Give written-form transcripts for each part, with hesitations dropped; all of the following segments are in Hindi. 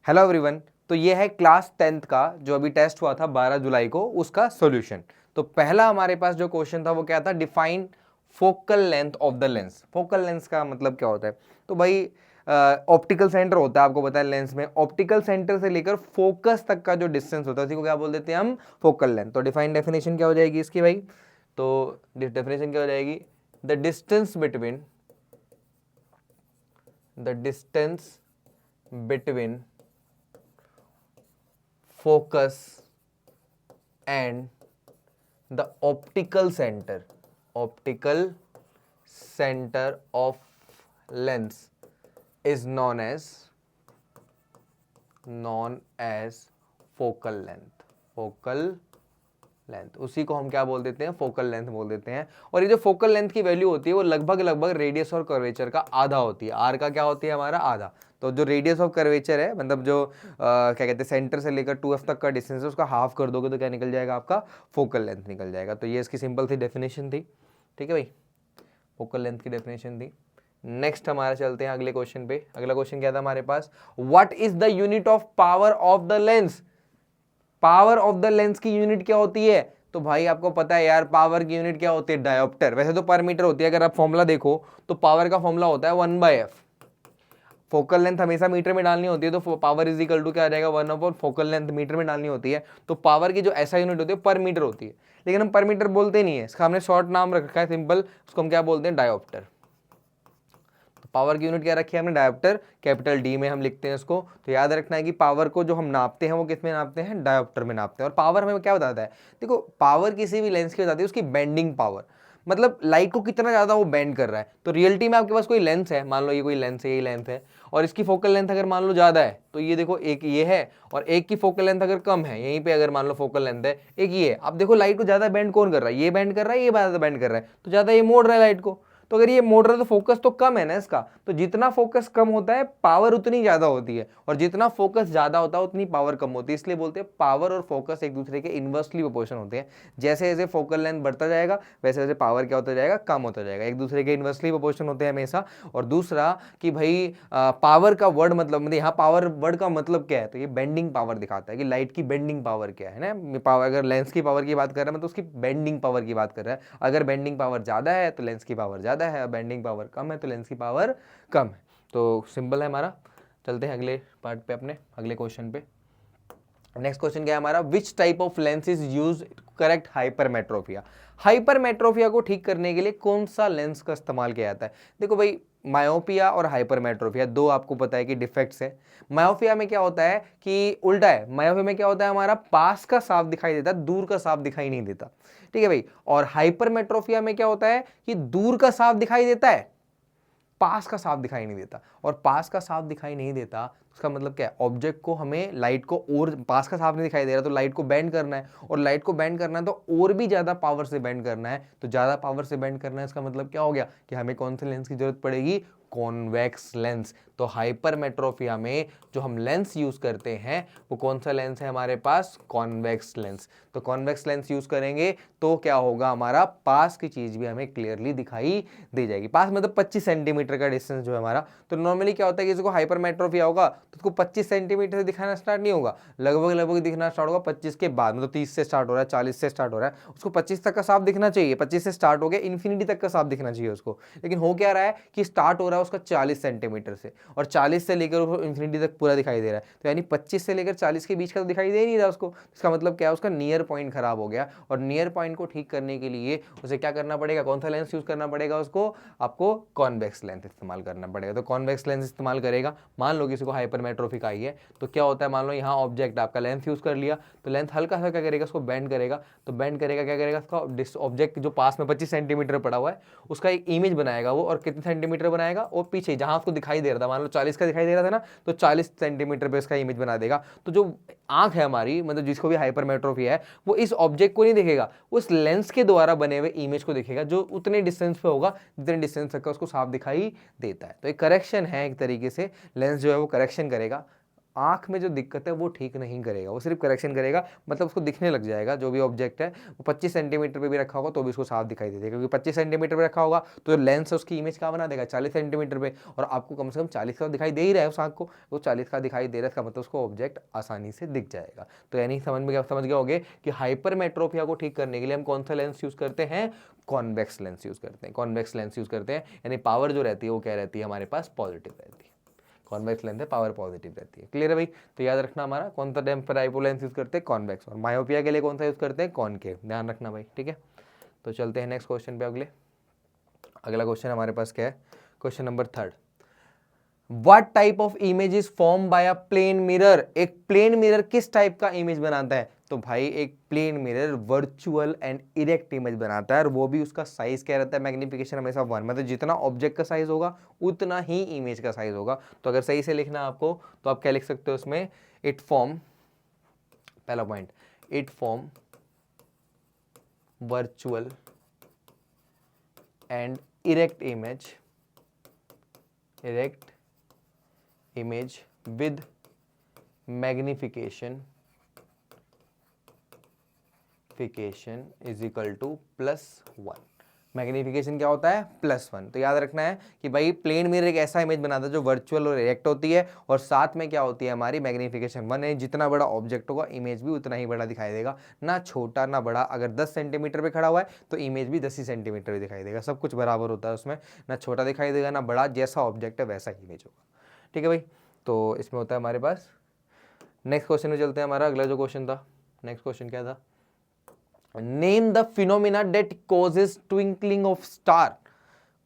Hello everyone. तो ये है क्लास 10th का जो अभी टेस्ट हुआ था 12 जुलाई को, उसका सॉल्यूशन। तो पहला हमारे पास जो क्वेश्चन था वो क्या था, define focal length of the lens. Focal length का मतलब क्या होता है? तो भाई ऑप्टिकल सेंटर होता है, आपको पता है लेंस में ऑप्टिकल सेंटर से लेकर फोकस तक का जो डिस्टेंस होता है उसी को क्या बोल देते हैं हम, फोकल लेंथ। तो डिफाइन डेफिनेशन क्या हो जाएगी इसकी भाई? तो डेफिनेशन क्या हो जाएगी? The distance between focus and the optical center of lens is known as focal length. उसी को हम क्या बोल देते हैं, फोकल लेंथ बोल देते हैं। और ये जो फोकल लेंथ की वैल्यू होती है वो लगभग रेडियस और कर्वेचर का आधा होती है। आर का क्या होती है हमारा, आधा। तो जो रेडियस ऑफ कर्वेचर है, मतलब जो क्या कहते हैं सेंटर से लेकर 2f तक का डिस्टेंस है, उसका हाफ कर दोगे तो क्या निकल जाएगा, आपका फोकल लेंथ निकल जाएगा। तो ये इसकी सिंपल सी डेफिनेशन थी। ठीक है भाई, फोकल लेंथ की डेफिनेशन थी। नेक्स्ट हमारा चलते हैं अगले क्वेश्चन पे। अगला क्वेश्चन क्या था हमारे पास, what is the unit of power of the lens? Power of the lens की यूनिट क्या होती है? तो भाई आपको पता है यार, पावर की यूनिट क्या होती है, डायोप्टर। वैसे तो पर मीटर होती है, अगर आप फॉर्मूला देखो तो पावर का फॉर्मूला होता है 1/f। फोकल लेंथ हमेशा मीटर में डालनी होती है, तो पावर इज इक्वल टू क्या आ जाएगा, 1/4 फोकल लेंथ मीटर में डालनी होती है। तो पावर की जो ऐसा यूनिट होती है पर मीटर होती है, लेकिन हम पर मीटर बोलते नहीं है, इसका हमने शॉर्ट नाम रखा है सिंपल, उसको हम क्या बोलते हैं, डायोप्टर। पावर की यूनिट क्या रखी है हमने, डायोप्टर, कैपिटल डी में हम लिखते हैं इसको। तो याद रखना है कि पावर को जो हम नापते हैं वो किस में नापते हैं, डायोप्टर में नापते हैं। और पावर हमें क्या बताता है, देखो पावर किसी भी लेंस की बताती है उसकी बेंडिंग पावर, मतलब लाइट को कितना ज्यादा वो बेंड कर रहा है। तो रियलिटी में आपके पास कोई लेंस है, मान लो ये कोई लेंस है, ये लेंथ है, और इसकी फोकल लेंथ अगर मान लो ज्यादा है, तो ये देखो एक ये है, और एक की फोकल लेंथ अगर कम है, यहीं पे अगर मान लो फोकल लेंथ है एक ये है। अब देखो लाइट को ज्यादा बेंड कौन कर रहा है, ये बेंड कर रहा है, ये ज्यादा बेंड कर रहा है, तो ज्यादा ये मोड़ रहा है लाइट को। तो अगर ये मोड़ रहा है तो फोकस तो कम है ना इसका। तो जितना फोकस कम होता है पावर उतनी ज्यादा होती है, और जितना फोकस ज्यादा होता है उतनी पावर कम होती है। इसलिए बोलते हैं पावर और फोकस एक दूसरे के इनवर्सली प्रोपोर्शन होते हैं। जैसे जैसे फोकल लेंथ बढ़ता जाएगा वैसे वैसे पावर क्या होता जाएगा, कम होता जाएगा। एक दूसरे के इनवर्सली प्रोपोर्शन होते हैं हमेशा। और दूसरा कि भाई पावर का वर्ड मतलब यहाँ पावर वर्ड का मतलब क्या है, तो ये बेंडिंग पावर दिखाता है कि लाइट की बेंडिंग पावर क्या है ना। पावर अगर लेंस की पावर की बात कर रहा है मतलब उसकी बेंडिंग पावर की बात कर रहा है। अगर बेंडिंग पावर ज्यादा है तो लेंस की पावर ज्यादा है, बेंडिंग पावर कम है तो लेंस की पावर कम है। तो सिंपल है हमारा। चलते हैं अगले पार्ट पे, अपने अगले क्वेश्चन पे। नेक्स्ट क्वेश्चन क्या है हमारा, which type of lens is use correct hypermetropia? Hypermetropia को ठीक करने के लिए कौन सा लेंस का इस्तेमाल किया जाता है? देखो भाई, मायोपिया और हाइपरमेट्रोपिया दो आपको पता है कि डिफेक्ट्स है। मायोपिया में क्या होता है कि उल्टा है, मायोपिया में क्या होता है हमारा पास का साफ दिखाई देता है, दूर का साफ दिखाई नहीं देता। ठीक है भाई। और हाइपरमेट्रोपिया में क्या होता है कि दूर का साफ दिखाई देता है, पास का साफ दिखाई नहीं देता। और पास का साफ दिखाई नहीं देता उसका मतलब क्या है, ऑब्जेक्ट को हमें लाइट को, और पास का साफ नहीं दिखाई दे रहा तो लाइट को बेंड करना है, और लाइट को बेंड करना है तो और भी ज्यादा पावर से बेंड करना है। तो ज्यादा पावर से बेंड करना है, इसका मतलब क्या हो गया कि हमें कौन से लेंस की जरूरत पड़ेगी, कॉन्वेक्स लेंस। तो हाइपरमेट्रोपिया में जो हम लेंस यूज करते हैं वो कौन सा लेंस है हमारे पास, कॉन्वेक्स लेंस। तो कॉन्वेक्स लेंस यूज करेंगे तो क्या होगा, हमारा पास की चीज भी हमें क्लियरली दिखाई दे जाएगी। पास मतलब 25 सेंटीमीटर का डिस्टेंस जो है हमारा। तो नॉर्मली क्या होता है कि इसको हाइपरमेट्रोपिया होगा तो उसको 25 सेंटीमीटर से दिखाना स्टार्ट नहीं होगा, लगभग दिखना स्टार्ट होगा 25 के बाद, मतलब 30 से स्टार्ट हो रहा है, 40 से स्टार्ट हो रहा है, उसको 25 तक का साफ दिखना चाहिए। 25 से स्टार्ट हो गया, इन्फिनिटी तक का साफ दिखना चाहिए उसको। लेकिन हो क्या रहा है कि स्टार्ट हो रहा है उसका 40 सेंटीमीटर से, और 40 से लेकर इन्फिनिटी तक पूरा दिखाई दे रहा है। तो यानी 25 से लेकर 40 के बीच का तो दिखाई दे नहीं रहा उसको। इसका मतलब क्या है, उसका नियर पॉइंट खराब हो गया। और नियर पॉइंट को ठीक करने के लिए उसे क्या करना पड़ेगा, कौन सा लेंस यूज करना पड़ेगा उसको, आपको कॉन्वेक्स लेंस इस्तेमाल करना पड़ेगा। तो कॉन्वेक्स लेंस इस्तेमाल करेगा। मान लो किसी को हाइपरमेट्रोपिक आई है तो क्या होता है, मान लो यहाँ ऑब्जेक्ट आपका लेंस यूज कर लिया, तो लेंस हल्का सा क्या करेगा, उसको बेंड करेगा। तो बेंड करेगा क्या करेगा, उसका ऑब्जेक्ट जो पास में 25 सेंटीमीटर पड़ा हुआ है उसका एक इमेज बनाएगा वो, और कितने सेंटीमीटर बनाएगा, और पीछे जहां उसको दिखाई दे रहा था, मान लो 40 का दिखाई दे रहा था ना, तो 40 सेंटीमीटर पे इसका इमेज बना देगा। तो जो आंख है हमारी, मतलब जिसको भी हाइपरमेट्रोपी है, वो इस ऑब्जेक्ट को नहीं देखेगा, उस लेंस के द्वारा बने हुए इमेज को देखेगा, जो उतने डिस्टेंस पे होगा जितने डिस्टेंस तक का उसको साफ दिखाई देता है। तो एक करेक्शन है एक तरीके से, लेंस जो है वो करेक्शन करेगा। आंख में जो दिक्कत है वो ठीक नहीं करेगा, वो सिर्फ करेक्शन करेगा, मतलब उसको दिखने लग जाएगा जो भी ऑब्जेक्ट है वो 25 सेंटीमीटर पे भी रखा होगा तो भी उसको साफ दिखाई देगा, क्योंकि 25 सेंटीमीटर पे रखा होगा तो जो लेंस है उसकी इमेज क्या बना देगा 40 सेंटीमीटर पे, और आपको कम से कम 40 का दिखाई दे ही रहा है उस आंख को, वो 40 का दिखाई दे रहा है, इसका मतलब उसको ऑब्जेक्ट आसानी से दिख जाएगा। तो यानी समझ गए होगे कि हाइपरमेट्रोपिया को ठीक करने के लिए हम कौन सा लेंस यूज करते हैं, कॉन्वेक्स लेंस यूज करते हैं, कॉन्वेक्स लेंस यूज करते हैं, यानी पावर जो रहती है वो क्या रहती है हमारे पास, पॉजिटिव रहती है। कॉन्वेक्स लेंस है, पावर पॉजिटिव रहती है। क्लियर है भाई? तो याद रखना हमारा कौन सा टेम्पर हाइपो लेंस यूज करते हैं, कॉन्वेक्स, और मायोपिया के लिए कौन सा यूज करते हैं, कॉनकेव। ध्यान रखना भाई, ठीक है। तो चलते हैं नेक्स्ट क्वेश्चन पे। अगला क्वेश्चन हमारे पास क्या है, question number 3। What type of image is formed by a plane mirror? एक प्लेन मिरर किस टाइप का इमेज बनाता है? तो भाई एक plane mirror virtual and erect image बनाता है, और वो भी उसका साइज क्या रहता है, मैग्निफिकेशन हमेशा 1, मतलब जितना ऑब्जेक्ट का साइज होगा उतना ही इमेज का साइज होगा। तो अगर सही से लिखना आपको तो आप क्या लिख सकते हो उसमें, इट फॉर्म, पहला point, it form virtual and erect image with magnification is equal to +1। Magnification क्या होता है, +1। तो याद रखना है कि भाई प्लेन मिरर एक ऐसा इमेज बनाता है जो वर्चुअल और इरेक्ट होती है, और साथ में क्या होती है हमारी, मैग्निफिकेशन 1 है। जितना बड़ा ऑब्जेक्ट होगा इमेज भी उतना ही बड़ा दिखाई देगा, ना छोटा ना बड़ा। अगर 10 सेंटीमीटर पे खड़ा हुआ है तो इमेज भी 10 ही सेंटीमीटर पे दिखाई देगा, सब कुछ बराबर होता है उसमें, ना छोटा दिखाई देगा ना बड़ा, जैसा ऑब्जेक्ट है वैसा इमेज होगा। ठीक है भाई, तो इसमें होता है हमारे पास। नेक्स्ट क्वेश्चन में चलते हैं। हमारा अगला जो क्वेश्चन था, नेक्स्ट क्वेश्चन क्या था, name the phenomena that causes twinkling of star.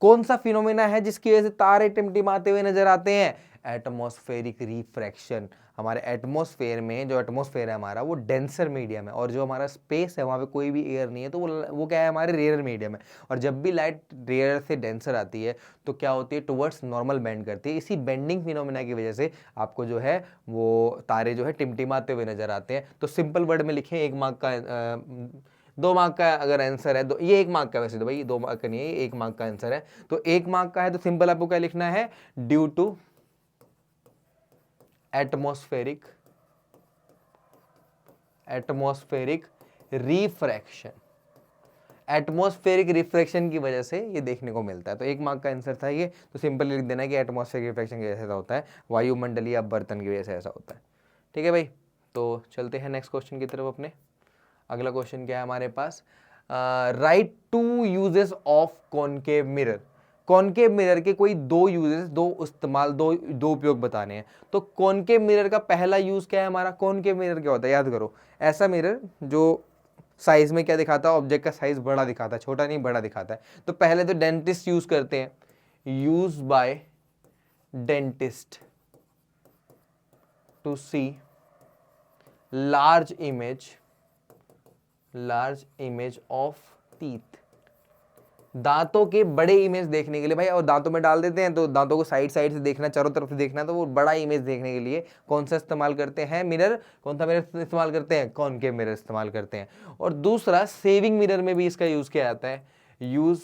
कौन सा फिनोमिना है जिसकी वजह से तारे टिमटिमाते हुए नजर आते हैं, एटमॉस्फेरिक रिफ्रैक्शन। हमारे एटमॉस्फेयर में, जो एटमॉस्फेयर है हमारा वो डेंसर मीडियम है, और जो हमारा स्पेस है वहाँ पे कोई भी एयर नहीं है, तो वो क्या है हमारे रेयर मीडियम है। और जब भी लाइट रेयर से डेंसर आती है तो क्या होती है, टुवर्ड्स नॉर्मल बेंड करती है। इसी बेंडिंग फिनोमिना की वजह से आपको जो है वो तारे जो है टिमटिमाते हुए नजर आते हैं। तो सिंपल वर्ड में लिखें, 1 मार्क का 2 मार्क का अगर आंसर है, ये 1 मार्क का, वैसे तो भाई 2 मार्क का नहीं है, ये 1 मार्क का आंसर है। तो 1 मार्क का है तो सिंपल आपको क्या लिखना है, due to atmospheric refraction. Atmospheric refraction की वजह से ये देखने को मिलता है। तो 1 मार्क का आंसर था ये। तो सिंपल लिख देना है कि एटमॉस्फेरिक रिफ्रैक्शन की वजह से ऐसा होता है, वायुमंडलीय अपवर्तन की वजह से ऐसा होता है। ठीक है भाई, तो चलते हैं नेक्स्ट क्वेश्चन की तरफ अपने। अगला क्वेश्चन क्या है हमारे पास, write 2 uses of concave mirror. Concave mirror के कोई 2 यूजेस, 2 इस्तेमाल, दो उपयोग बताने हैं। तो कॉनकेव मिरर का पहला यूज क्या है हमारा, कॉनकेव मिरर क्या होता है, याद करो, ऐसा मिरर जो साइज में क्या दिखाता है, ऑब्जेक्ट का साइज बड़ा दिखाता है, छोटा नहीं बड़ा दिखाता है। तो पहले तो डेंटिस्ट यूज करते हैं, use by dentist to see large image of teeth. दांतों के बड़े इमेज देखने के लिए भाई, और दांतों में डाल देते हैं तो दांतों को साइड साइड से देखना, चारों तरफ से देखना, तो वो बड़ा इमेज देखने के लिए कौन सा इस्तेमाल करते हैं, मिरर। कौन सा मिरर इस्तेमाल करते हैं, कॉनकेव मिरर इस्तेमाल करते हैं। और दूसरा, सेविंग मिरर में भी इसका यूज किया जाता है, यूज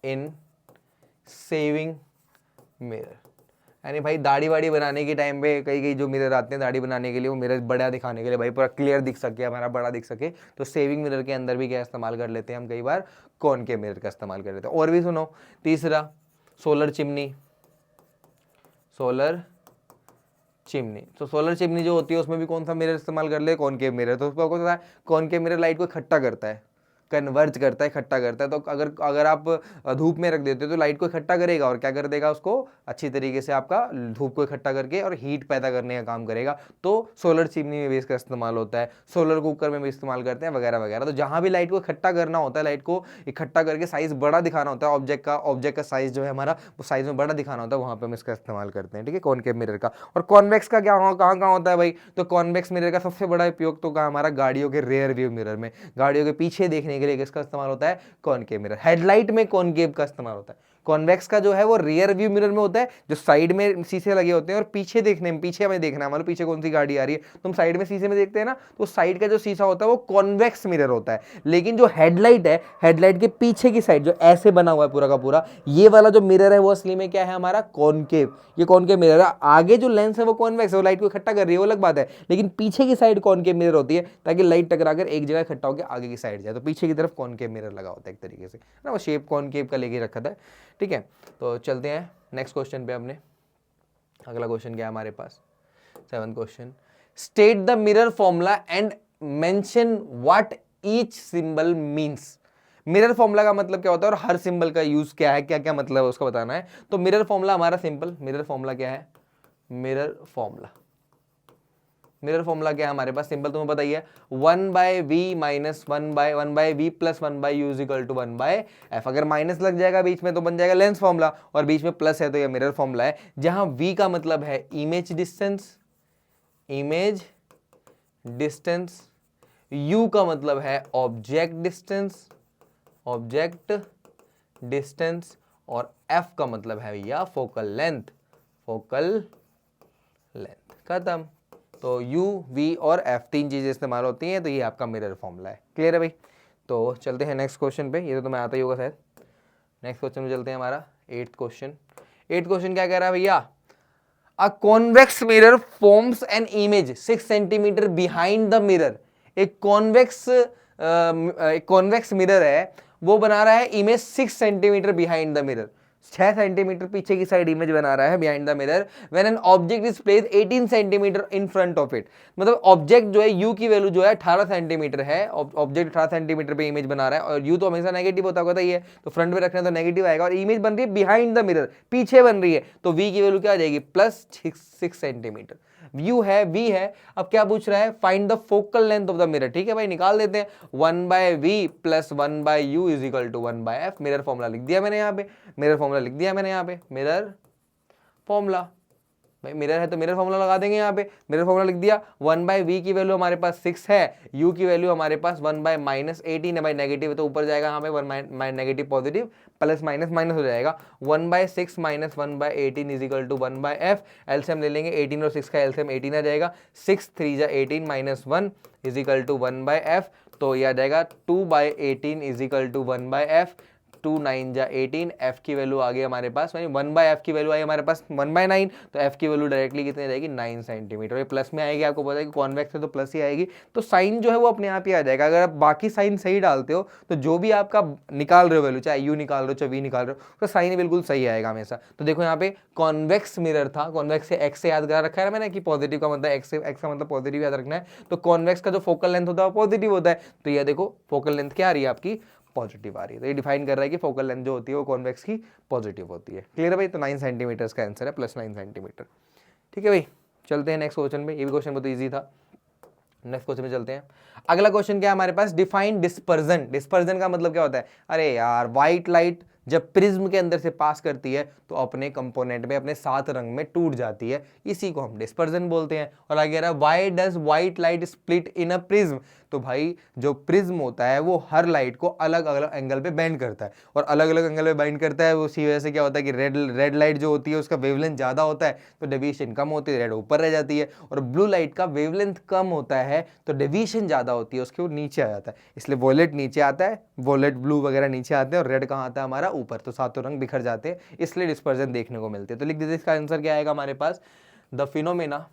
इन सेविंग मिरर। यानी भाई दाढ़ी वाड़ी बनाने के टाइम पे कई जो मिरर आते हैं दाढ़ी बनाने के लिए, वो मिरर बड़ा दिखाने के लिए, भाई पूरा क्लियर दिख सके, हमारा बड़ा दिख सके, तो सेविंग मिरर के अंदर भी क्या इस्तेमाल कर लेते हैं हम, कई बार कॉनकेव मिरर का इस्तेमाल कर लेते हैं। और भी सुनो, तीसरा, सोलर चिमनी। तो सोलर चिमनी जो होती है उसमें भी कौन सा मिरर इस्तेमाल कर ले, कॉनकेव मिरर। तो उसको पता है कॉनकेव मिरर लाइट को इकट्ठा करता है, कन्वर्ज करता है, इकट्ठा करता है। तो अगर आप धूप में रख देते हो तो लाइट को इकट्ठा करेगा, और क्या कर देगा, उसको अच्छी तरीके से आपका धूप को इकट्ठा करके और हीट पैदा करने का काम करेगा। तो सोलर चिमनी में भी इसका इस्तेमाल होता है, सोलर कुकर में भी इस्तेमाल करते हैं, वगैरह वगैरह। तो जहां भी लाइट को इकट्ठा करना होता है, लाइट को इकट्ठा करके साइज बड़ा दिखाना होता है, ऑब्जेक्ट का साइज जो है हमारा वो साइज में बड़ा दिखाना होता है, वहां पर हम इसका इस्तेमाल करते हैं। ठीक है, कॉनकेव मिरर का। और कॉन्वेक्स का क्या कहाँ होता है भाई, तो कॉन्वेक्स मिरर का सबसे बड़ा उपयोग तो हमारा गाड़ियों के रेयर व्यू मिरर में, गाड़ियों के पीछे देखने के लिए किसका इस्तेमाल होता है, कॉनकेव मिरर। हेडलाइट में कॉनकेव का इस्तेमाल होता है। कॉन्वेक्स का जो है वो रियर व्यू मिरर में होता है, जो साइड में शीशे लगे होते हैं और पीछे देखने में, पीछे हमें देखना है, मतलब पीछे कौन सी गाड़ी आ रही है तो हम साइड में शीशे में देखते हैं ना, तो साइड का जो शीशा होता है वो कॉन्वेक्स मिरर होता है। लेकिन जो हेडलाइट है, हेडलाइट के पीछे की साइड जो ऐसे बना हुआ है पूरा का पूरा, ये वाला जो मिरर है वो असली में क्या है हमारा कॉनकेव, ये कॉनकेव मिरर है। आगे जो लेंस है वो कॉन्वेक्स है, वो लाइट को इकट्ठा कर रही है वो अलग बात है, लेकिन पीछे की साइड कॉनकेव मिरर होती है ताकि लाइट टकराकर एक जगह इकट्ठा होकर आगे की साइड जाए, तो पीछे की तरफ कॉनकेव मिरर लगा होता है एक तरीके से ना, वो शेप कॉनकेव का लेके रखा था। ठीक है, तो चलते हैं नेक्स्ट क्वेश्चन पे। हमने अगला क्वेश्चन क्या है हमारे पास, 7th question, state the mirror formula and mention what each symbol means. Mirror formula का मतलब क्या होता है और हर सिंबल का यूज क्या है, क्या क्या मतलब है उसका बताना है। तो मिरर फॉर्मूला हमारा सिंपल, मिरर फॉर्मूला क्या है, मिरर फॉर्मूला, मिरर फॉर्मूला क्या है हमारे पास, सिंपल तुम्हें पता ही है, 1/v minus 1/v plus 1/u is equal to 1/f। अगर माइनस लग जाएगा बीच में तो बन जाएगा लेंस फॉर्मूला, और बीच में प्लस है तो ये मिरर फॉर्मूला है, जहां v का मतलब है image distance, image distance, u का मतलब है ऑब्जेक्ट डिस्टेंस, ऑब्जेक्ट डिस्टेंस, और f का मतलब है भैया फोकल लेंथ, फोकल लेंथ। खत्म। तो u, v और f तीन चीजें इस्तेमाल होती हैं, तो ये आपका मिरर फॉर्मूला है। क्लियर है भाई। तो चलते हैं नेक्स्ट क्वेश्चन पे, ये तो तुम्हें आता ही होगा शायद। नेक्स्ट क्वेश्चन में चलते हैं, हमारा 8th क्वेश्चन। 8th क्वेश्चन क्या कह रहा है भैया, a convex mirror forms an image 6 centimetre behind the mirror. एक कॉन्वेक्स मिरर है, वो बना रहा है image 6 centimetre behind the mirror, 6 centimetre पीछे की साइड इमेज बना रहा है behind the mirror, when an object is placed 18 centimetre in front of it. मतलब ऑब्जेक्ट जो है u की वैल्यू जो है 18 सेंटीमीटर है, ऑब्जेक्ट 18 सेंटीमीटर पे इमेज बना रहा है, और u तो हमेशा नेगेटिव होता ही है, तो फ्रंट में रखना तो नेगेटिव आएगा, और इमेज बन रही है बिहाइंड द मिरर, पीछे बन रही है, तो v की वैल्यू क्या आ जाएगी, प्लस 6 सेंटीमीटर। व्यू है, v है, अब क्या पूछ रहा है, find the focal length of the mirror. ठीक है भाई, निकाल देते हैं, 1/v plus 1/u is equal to 1/f। Mirror formula लिख दिया मैंने यहाँ पे, मिरर फॉर्मूला लिख दिया मैंने यहाँ पे, मिरर फॉर्मूला, भाई मिरर है तो मिरर फॉर्मूला लगा देंगे यहाँ पे, मिरर फॉर्मूला लिख दिया। 1/v की वैल्यू हमारे पास 6 है, u की वैल्यू हमारे पास 1/-18 है, भाई नेगेटिव है तो ऊपर जाएगा, यहाँ पे 1 negative positive, plus minus minus हो जाएगा, 1/6 minus 1/18 is equal to 1/f। LCM ले लेंगे, 18 और 6 का एलसीएम 18 आ जाएगा, 6 3 जा 18 minus 1 is equal to 1/f, तो ये आ जाएगा 2/18 इज इक्वल टू 1/f, 2 9 जा 18, f की वैल्यू आ गई हमारे पास, 1/f की वैल्यू आई हमारे पास 1/9, तो f की वैल्यू डायरेक्टली कितनी रहेगी, 9 सेंटीमीटर। ये प्लस में आएगी, आपको पता है कि कॉन्वेक्स है तो प्लस ही आएगी, तो साइन जो है वो अपने आप ही आ जाएगा। अगर आप बाकी साइन सही डालते हो तो जो भी आपका निकाल रहे हो वैल्यू, चाहे u निकाल रहे हो चाहे v निकाल रहे हो, तो साइन बिल्कुल सही आएगा हमेशा। तो देखो यहाँ पे कॉन्वेक्स मिरर था, कॉन्वेक्स से x से याद करा रखा है मैंने कि पॉजिटिव का मतलब x से, x का मतलब पॉजिटिव याद रखना है, तो कॉन्वेक्स का जो फोकल लेंथ होता है वो पॉजिटिव होता है, तो ये देखो फोकल लेंथ क्या आ रही है आपकी, पॉजिटिव आ रही है। तो ये डिफाइन कर रहा है कि फोकल लेंथ जो होती है वो कॉन्वेक्स की पॉजिटिव होती है। क्लियर है भाई, तो 9 सेंटीमीटर का आंसर है, प्लस 9 सेंटीमीटर। ठीक है भाई, चलते हैं नेक्स्ट क्वेश्चन पे, ये भी क्वेश्चन बहुत ईजी था। नेक्स्ट क्वेश्चन में चलते हैं। अगला क्वेश्चन क्या है हमारे पास, डिफाइन डिस्पर्जन। डिस्पर्जन का मतलब क्या होता है, अरे यार व्हाइट लाइट जब प्रिज्म के अंदर से पास करती है तो अपने कंपोनेंट में, अपने 7 रंग में टूट जाती है, इसी को हम डिस्पर्जन बोलते हैं। और आगे कह रहा है why does white light split in a prism. तो भाई जो प्रिज्म होता है वो हर लाइट को अलग अलग एंगल पे बेंड करता है, और अलग अलग एंगल पे बेंड करता है, उसी वजह से क्या होता है कि रेड लाइट जो होती है उसका वेवलेंथ ज्यादा होता है तो डेविएशन कम होती है, रेड ऊपर रह जाती है, और ब्लू लाइट का वेवलेंथ कम होता है तो डेविएशन ज्यादा होती है, उसके वो नीचे आ जाता है, इसलिए वॉयलेट नीचे आता है, वॉयलेट ब्लू वगैरह नीचे आते हैं, और रेड कहाँ आता है हमारा ऊपर, तो 7 रंग बिखर जाते हैं, इसलिए डिस्पर्जन देखने को मिलते हैं। तो लिख देते इसका आंसर क्या आएगा हमारे पास, the phenomena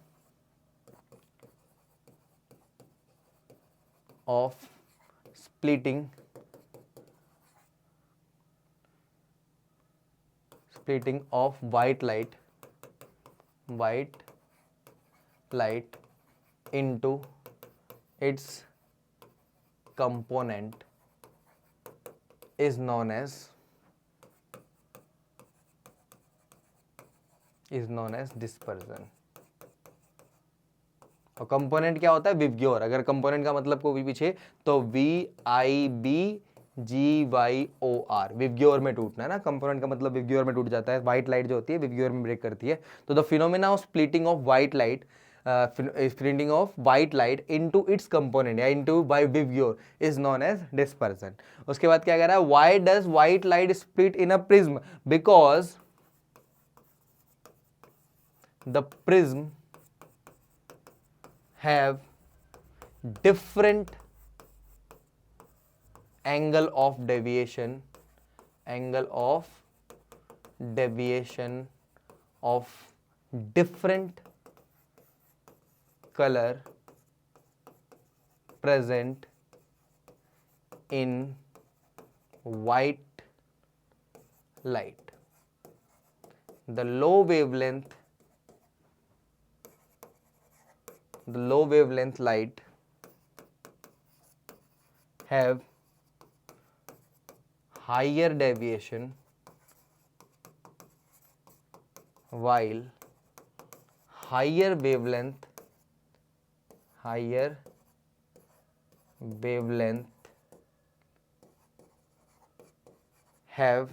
of splitting of white light into its component is known as dispersion। और कंपोनेंट क्या होता है, विबग्योर। अगर कंपोनेंट का मतलब को भी पीछे तो VIBGYOR, विबग्योर में टूटना है ना, कंपोनेंट का मतलब विबग्योर में टूट जाता है, व्हाइट लाइट जो होती है विबग्योर में ब्रेक करती है। तो the phenomena of splitting of white light splitting of white light into its component या into by Vibgyor is known as dispersion. उसके बाद क्या कह रहा है, why does white light split in a prism? Because the prism have different angle of deviation of different color present in white light. The low wavelength light have higher deviation, while higher wavelength have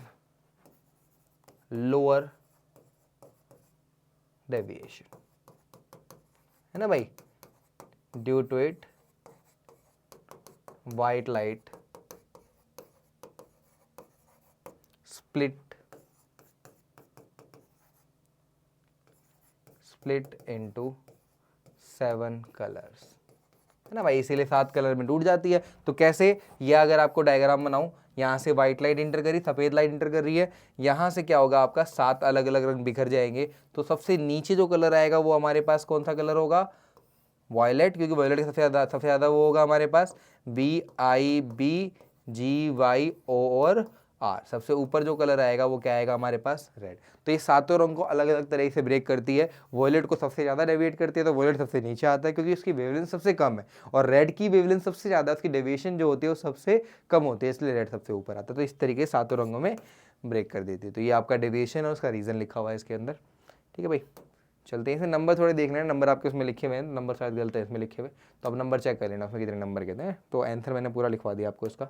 lower deviation, है ना भाई. Due to it, white light split into 7 colours, है ना भाई. इसीलिए 7 कलर में टूट जाती है. तो कैसे, ये अगर आपको डायग्राम बनाऊं, यहाँ से व्हाइट लाइट इंटर करी, सफ़ेद लाइट इंटर कर रही है, यहाँ से क्या होगा आपका 7 अलग अलग रंग बिखर जाएंगे. तो सबसे नीचे जो कलर आएगा वो हमारे पास कौन सा कलर होगा, वॉयलेट, क्योंकि वॉयलेट सबसे ज़्यादा वो होगा हमारे पास VIBGYO और R. सबसे ऊपर जो कलर आएगा वो क्या आएगा हमारे पास, रेड. तो ये सातों रंग को अलग अलग तरीके से ब्रेक करती है. वॉयलेट को सबसे ज़्यादा डेविएट करती है, तो वॉयलेट सबसे नीचे आता है क्योंकि उसकी वेवलेंथ सबसे कम है, और रेड की वेवलेंथ सबसे ज़्यादा, उसकी डेविएशन जो होती है वो सबसे कम होती है, इसलिए रेड सबसे ऊपर आता है. तो इस तरीके से सातों रंगों में ब्रेक कर देती है. तो ये आपका डेविएशन और उसका रीज़न लिखा हुआ है इसके अंदर. ठीक है भाई, चलते हैं. इसमें नंबर थोड़े देखने हैं, नंबर आपके उसमें लिखे हुए हैं, नंबर शायद गलत है इसमें लिखे हुए, तो अब नंबर चेक कर लेना उसमें कितने नंबर कहते हैं. तो आंसर मैंने पूरा लिखवा दिया आपको इसका.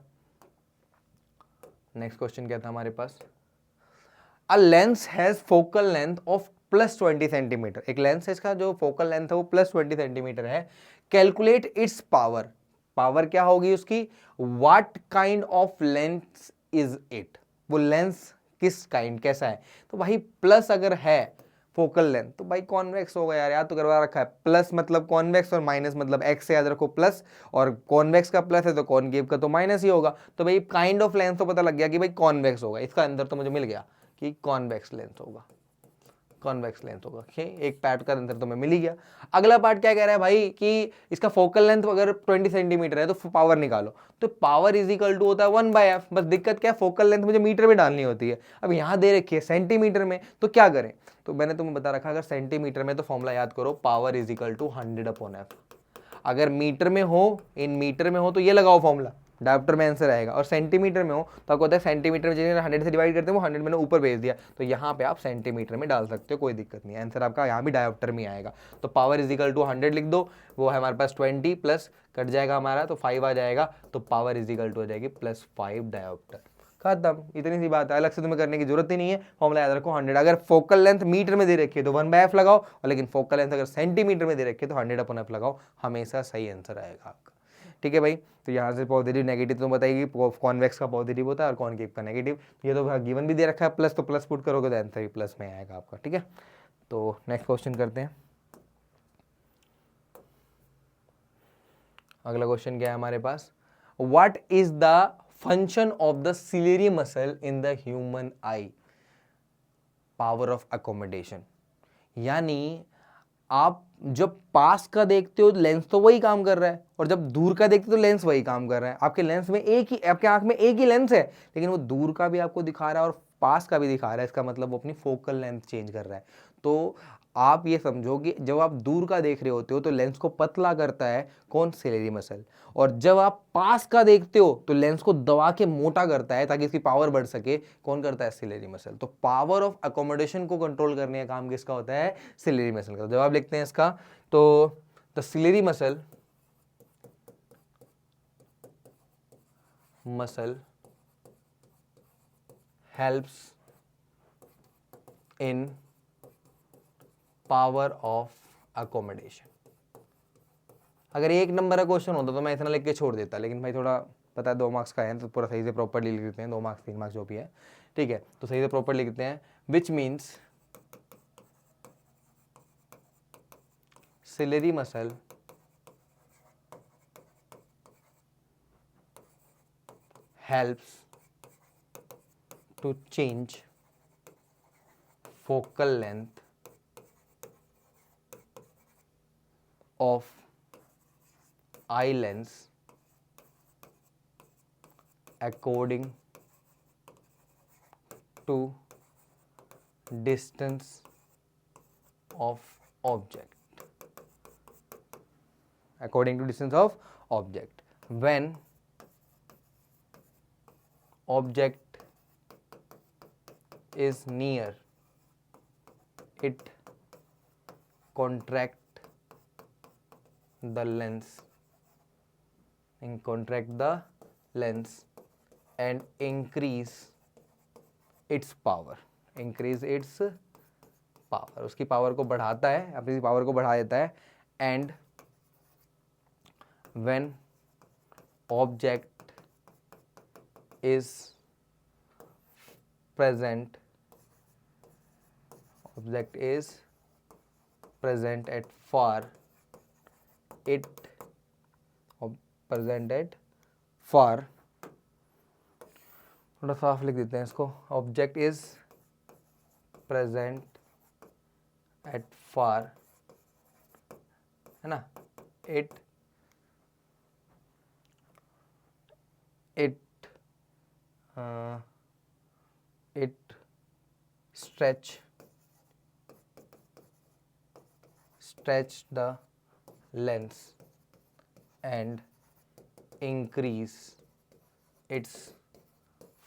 नेक्स्ट क्वेश्चन क्या था हमारे पास, a lens has focal length of +20 centimeter. एक लेंस है, इसका जो फोकल लेंथ है वो +20 सेंटीमीटर है. Calculate its power. पावर क्या होगी उसकी, what kind of lens is it. वो लेंस किस काइंड, कैसा है. तो भाई प्लस अगर है फोकल लेंथ तो भाई कॉन्वेक्स होगा यार, याद तो करवा रखा है. प्लस मतलब कॉन्वेक्स और माइनस मतलब एक्स से याद रखो प्लस, और कॉन्वेक्स का प्लस है तो कॉनकेव का तो माइनस ही होगा. तो भाई काइंड ऑफ लेंस तो पता लग गया कि भाई कॉन्वेक्स होगा. इसका आंसर तो मुझे मिल गया कि कॉन्वेक्स लेंस होगा, कॉन्वेक्स लेंथ होगा. एक पार्ट का आंसर तो मैं मिल ही गया. अगला पार्ट क्या कह रहा है भाई कि इसका फोकल लेंथ अगर 20 सेंटीमीटर है तो पावर निकालो. तो पावर इज इक्वल टू होता है 1/f. बस दिक्कत क्या है, फोकल लेंथ मुझे मीटर में डालनी होती है. अब यहाँ दे रखी है सेंटीमीटर में, तो क्या करें. तो मैंने तुम्हें बता रखा, अगर सेंटीमीटर में तो फॉर्मूला याद करो, power is equal to 100/f. अगर मीटर में हो, इन मीटर में हो तो ये लगाओ फॉर्मूला, डायप्टर में आंसर आएगा. और सेंटीमीटर में हो तो आपको होता है सेंटीमीटर में जिन्हें 100 से डिवाइड करते हैं वो 100 मैंने ऊपर भेज दिया, तो यहाँ पे आप सेंटीमीटर में डाल सकते हो, कोई दिक्कत नहीं. आंसर आपका यहाँ भी डायप्टर में आएगा. तो पावर इज इक्वल टू 100 लिख दो, वो है हमारे पास 20 प्लस कट जाएगा हमारा तो 5 आ जाएगा. तो पावर इज इक्वल टू हो जाएगी +5 डायोप्टर. खत्म, इतनी सी बात है, अलग से तुम्हें करने की जरूरत ही नहीं है. फॉर्मूला याद रखो 100. अगर फोकल लेंथ मीटर में दे रखी है तो 1/f लगाओ, और लेकिन फोकल लेंथ अगर सेंटीमीटर में दे रखी है तो 100/f लगाओ, हमेशा सही आंसर आएगा आपका. ठीक है भाई. तो यहाँ से पॉजिटिव नेगेटिव तो बताइए, कॉन्वेक्स का पॉजिटिव होता है और कॉनकेव का नेगेटिव. ये तो गिवन भी दे रखा है प्लस, तो प्लस पुट करोगे तो आंसर भी प्लस में आएगा आपका. ठीक है, तो नेक्स्ट क्वेश्चन करते हैं. अगला क्वेश्चन क्या है हमारे पास, what is the function of the ciliary muscle in the human eye. Power of accommodation, यानी आप जब पास का देखते हो लेंस तो वही काम कर रहा है, और जब दूर का देखते हो तो लेंस वही काम कर रहा है. आपके लेंस में एक ही, आपके आंख में एक ही लेंस है, लेकिन वो दूर का भी आपको दिखा रहा है और पास का भी दिखा रहा है. इसका मतलब वो अपनी फोकल लेंथ चेंज कर रहा है. तो आप ये समझो कि जब आप दूर का देख रहे होते हो तो लेंस को पतला करता है कौन, सिलेरी मसल. और जब आप पास का देखते हो तो लेंस को दबा के मोटा करता है ताकि इसकी पावर बढ़ सके, कौन करता है, सिलेरी मसल. तो पावर ऑफ अकोमोडेशन को कंट्रोल करने का काम किसका होता है, सिलेरी मसल का. जवाब लिखते हैं इसका, तो the ciliary muscle helps in power of accommodation. अगर 1 नंबर का क्वेश्चन होता तो मैं इतना लिख के छोड़ देता, लेकिन भाई थोड़ा पता है 2 मार्क्स का है तो पूरा सही से प्रॉपर लिख लेते हैं, 2 मार्क्स 3 मार्क्स जो भी है, ठीक है, तो सही से प्रॉपर लिखते हैं। Which means ciliary muscle helps to change focal length of eye lens according to distance of object. According to distance of object. When object is near, it contract the lens and increase its power. उसकी पावर को बढ़ाता है, अपनी पावर को बढ़ा देता है। and when object is present at far, थोड़ा साफ लिख देते हैं इसको, object is present at far, है ना, it stretch the lens and increase its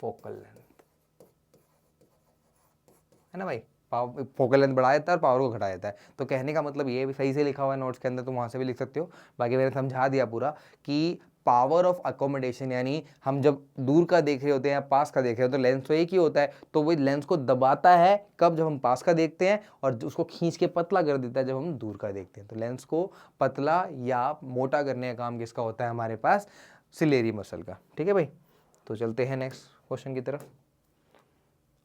focal length, है ना भाई, फोकल लेंथ बढ़ा देता है और पावर को घटा देता है। तो कहने का मतलब ये भी सही से लिखा हुआ है नोट्स के अंदर, तो वहाँ से भी लिख सकते हो। बाकी मैंने समझा दिया पूरा कि पावर ऑफ अकोमोडेशन, यानी हम जब दूर का देख रहे होते हैं या पास का देख रहे होते हैं तो लेंस तो एक ही होता है, तो वो लेंस को दबाता है कब, जब हम पास का देखते हैं, और उसको खींच के पतला कर देता है जब हम दूर का देखते हैं। तो लेंस को पतला या मोटा करने का काम किसका होता है, हमारे पास सिलेरी मसल का। ठीक है भाई, तो चलते हैं नेक्स्ट क्वेश्चन की तरफ।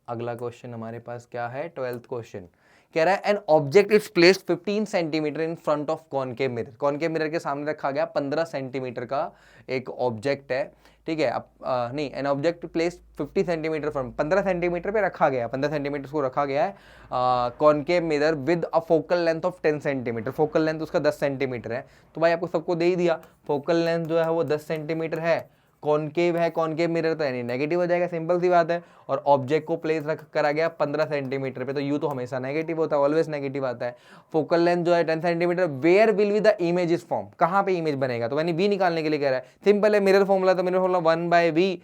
अगला क्वेश्चन हमारे पास क्या है, 12th क्वेश्चन कह रहा है an object is placed 15 centimetre in front of concave mirror. Concave mirror के सामने रखा गया 15 सेंटीमीटर का एक ऑब्जेक्ट है, ठीक है। अब नहीं, an object placed 50 centimetre front, 15 centimetre पे रखा गया, 15 सेंटीमीटर को रखा गया है concave mirror with a focal length of 10 centimetre. Focal length उसका 10 सेंटीमीटर है। तो भाई आपको सबको दे ही दिया, फोकल लेंथ जो है वो 10 सेंटीमीटर है, कॉनकेव है, कॉनकेव मिरर तो यानी नेगेटिव हो जाएगा, सिंपल सी बात है। और ऑब्जेक्ट को प्लेस रख करा गया 15 सेंटीमीटर पे, तो यू तो हमेशा नेगेटिव होता है, ऑलवेज नेगेटिव आता है। फोकल लेंथ जो है 10 centimetre, where will be the image is form, कहां पे इमेज बनेगा, तो यानी वी निकालने के लिए कह रहा है। सिंपल है, मिरर फॉर्मूला, तो mirror formula 1/v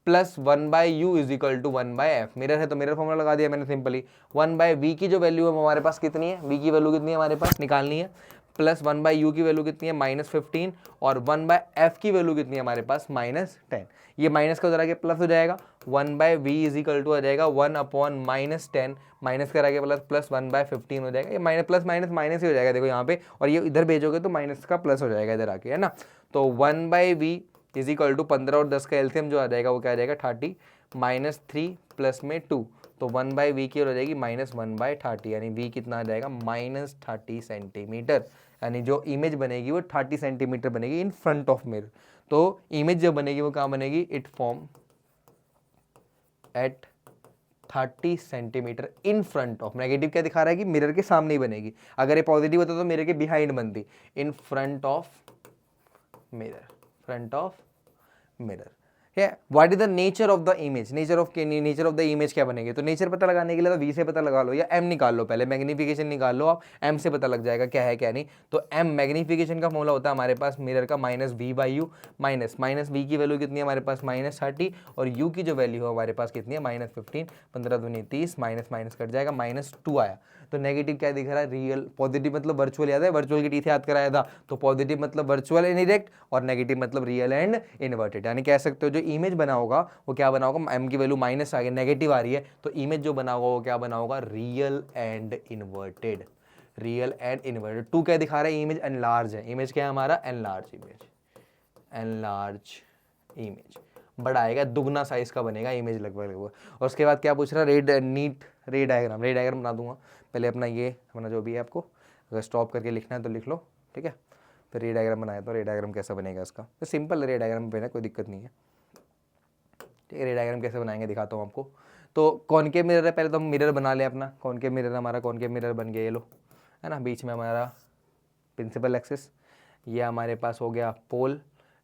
plus 1/u is equal to 1/f। Mirror है तो मिरर फॉर्मूला लगा दिया मैंने सिंपली। 1/v की जो वैल्यू है हमारे पास कितनी है, v की वैल्यू कितनी है हमारे पास निकालनी है, प्लस 1/u की वैल्यू कितनी है -15, और 1/f की वैल्यू कितनी है हमारे पास -10। ये माइनस का उधर आगे प्लस हो जाएगा, 1/v इज इक्वल टू आ जाएगा 1/-10, माइनस करा के प्लस 1/15 हो जाएगा। ये माइनस प्लस माइनस माइनस ही हो जाएगा देखो यहाँ पे, और ये इधर भेजोगे तो माइनस का प्लस हो जाएगा इधर आके, है ना। तो 1/v इज इक्वल टू 15 और 10 का एलसीएम जो आ जाएगा वो क्या आ जाएगा 30, -3 प्लस में 2, तो 1/v की हो जाएगी -1/30, यानी v कितना आ जाएगा -30 सेंटीमीटर। यानी जो इमेज बनेगी वो 30 सेंटीमीटर बनेगी इन फ्रंट ऑफ मिरर। तो इमेज जो बनेगी वो कहाँ बनेगी, it form at 30 centimetre in front of, negative क्या दिखा रहा है कि मिरर के सामने ही बनेगी, अगर ये पॉजिटिव होता तो मिरर के बिहाइंड बनती, इन front of mirror, front of mirror. What is the nature of the image, nature of the image क्या बनेगी, तो नेचर पता लगाने के लिए तो वी से पता लगा लो या एम निकाल लो, पहले मैग्निफिकेशन निकाल लो आप, एम से पता लग जाएगा क्या है क्या नहीं। तो एम मैग्निफिकेशन का फॉर्मूला होता है हमारे पास मिरर का -v/u, माइनस v की वैल्यू कितनी है हमारे पास -30, और u की जो वैल्यू है हमारे पास कितनी है -15, 15 दूनी 30, माइनस माइनस कट जाएगा, -2 आया। तो नेगेटिव क्या दिख रहा है, रियल, पॉजिटिव मतलब वर्चुअल, याद है वर्चुअल की टीथ याद कराया था, तो पॉजिटिव मतलब वर्चुअल एंड इरेक्ट, और नेगेटिव मतलब रियल एंड इन्वर्टेड। यानी कह सकते हो जो इमेज बना होगा वो क्या बना होगा, एम की वैल्यू माइनस आ गई, नेगेटिव आ रही है, तो इमेज जो बना होगा वो क्या बना होगा, real and inverted. Real and inverted. 2 क्या दिखा रहा है, इमेज एनलार्ज है। इमेज क्या है हमारा, एनलार्ज इमेज, एनलार्ज इमेज बड़ा आएगा, दुगना साइज का बनेगा इमेज लगभग। और उसके बाद क्या पूछ रहा है, नीट रे डायग्राम बना दूंगा। पहले अपना ये अपना जो भी है, आपको अगर स्टॉप करके लिखना है तो लिख लो, ठीक है। फिर रे डायग्राम बनाया तो रे डायग्राम कैसा बनेगा इसका, तो सिंपल रे डायग्राम बना, कोई दिक्कत नहीं है, ठीक है। रे डायग्राम कैसे बनाएंगे दिखाता हूँ आपको। तो कॉनकेव मिरर है, पहले तो हम मिरर बना लें अपना। कॉनकेव मिरर हमारा, कॉनकेव मिरर बन गया, ये लो, है ना। बीच में हमारा प्रिंसिपल एक्सिस, ये हमारे पास हो गया पोल,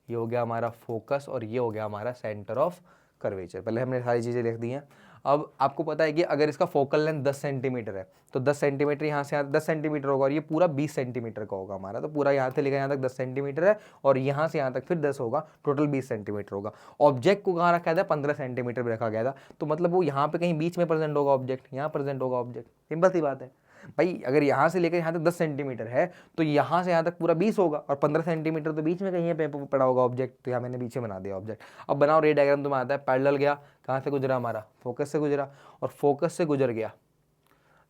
ये हो गया हमारा फोकस, और ये हो गया हमारा सेंटर ऑफ कर्वेचर। पहले हमने सारी चीज़ें लिख दी हैं। अब आपको पता है कि अगर इसका फोकल लेंथ 10 सेंटीमीटर है तो 10 सेंटीमीटर यहाँ से यहाँ 10 सेंटीमीटर होगा, और ये पूरा 20 सेंटीमीटर का होगा हमारा। तो पूरा यहाँ से लेकर यहाँ तक 10 सेंटीमीटर है, और यहाँ से यहाँ तक फिर 10 होगा, टोटल 20 सेंटीमीटर होगा। ऑब्जेक्ट को कहाँ रखा था, 15 सेंटीमीटर पर रखा गया था, तो मतलब वो यहाँ पे कहीं बीच में प्रेजेंट होगा ऑब्जेक्ट, यहाँ प्रेजेंट होगा ऑब्जेक्ट। सिंपल सी बात है भाई, अगर यहाँ से लेकर यहाँ तक 10 सेंटीमीटर है तो यहाँ से यहाँ तक पूरा 20 होगा, और 15 सेंटीमीटर तो बीच में कहीं पे पड़ा होगा ऑब्जेक्ट, तो यहाँ मैंने बीच में बना दिया ऑब्जेक्ट। अब बनाओ रे डायग्राम, तुम्हें आता है। पैरेलल गया, कहाँ से गुजरा हमारा, फोकस से गुजरा, और फोकस से गुजर गया,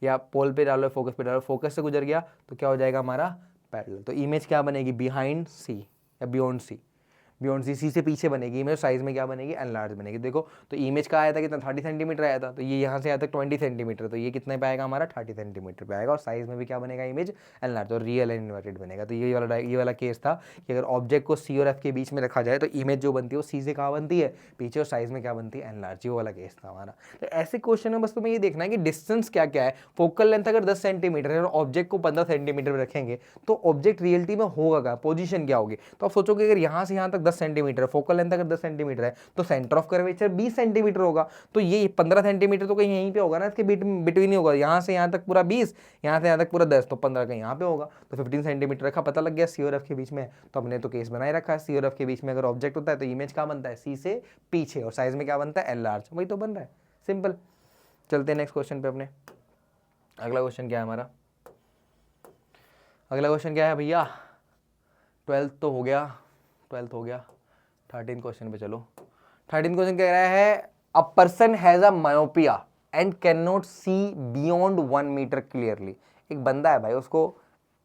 या पोल पे डालो फोकस पे डालो, फोकस से गुजर गया तो क्या हो जाएगा हमारा, पैरेलल। तो इमेज क्या बनेगी, बिहाइंड सी या बियॉन्ड सी, बियॉन्ड सी से पीछे बनेगी इमेज। साइज में क्या बनेगी, एनलार्ज बनेगी। देखो तो इमेज का आया था कितना, 30 सेंटीमीटर आया था, तो ये यहाँ से आया था 20 सेंटीमीटर, तो ये कितने पे आएगा हमारा, 30 सेंटीमीटर पे आएगा। और साइज में भी क्या बनेगा, इमेज एनलार्ज और रियल एंड इन्वर्टेड बनेगा। तो ये वाला केस था कि अगर ऑब्जेक्ट को सी और एफ के बीच में रखा जाए तो इमेज जो बनती है वो सी से कहाँ बनती है, पीछे, और साइज में क्या बनती है, एनलार्ज। ये वाला केस था हमारा। तो ऐसे क्वेश्चन में बस तुम्हें ये देखना है कि डिस्टेंस क्या क्या है। फोकल लेंथ अगर 10 सेंटीमीटर है और ऑब्जेक्ट को 15 सेंटीमीटर में रखेंगे तो ऑब्जेक्ट रियलिटी में होगा क्या, पोजीशन क्या होगी। तो आप सोचोगे अगर यहाँ से यहाँ तक 10 सेंटीमीटर, फोकल लेंथ अगर 10 सेंटीमीटर है तो सेंटर ऑफ कर्वेचर 20 सेंटीमीटर होगा, तो ये 15 सेंटीमीटर तो कहीं यहीं पे होगा ना, इसके बिटवीन ही होगा। यहाँ से यहाँ तक पूरा 20, यहाँ से यहाँ तक पूरा 10, तो 15 कहीं यहाँ पे होगा। तो 15 सेंटीमीटर रखा, पता लग गया सी और एफ के बीच में। तो हमने तो केस बनाए रखा है, सी और एफ के बीच में अगर ऑब्जेक्ट होता है तो इमेज क्या बनता है, सी से पीछे, और साइज में क्या बनता है, एल लार्ज। वही तो बन रहा है, सिंपल। चलते हैं नेक्स्ट क्वेश्चन पे अपने। अगला क्वेश्चन क्या है हमारा, अगला क्वेश्चन क्या है भैया, 12th तो हो गया, 12th हो गया, 13 क्वेश्चन पे चलो। 13 क्वेश्चन कह रहा है, a person has a myopia and can not see beyond 1 metre clearly. एक बंदा है भाई, उसको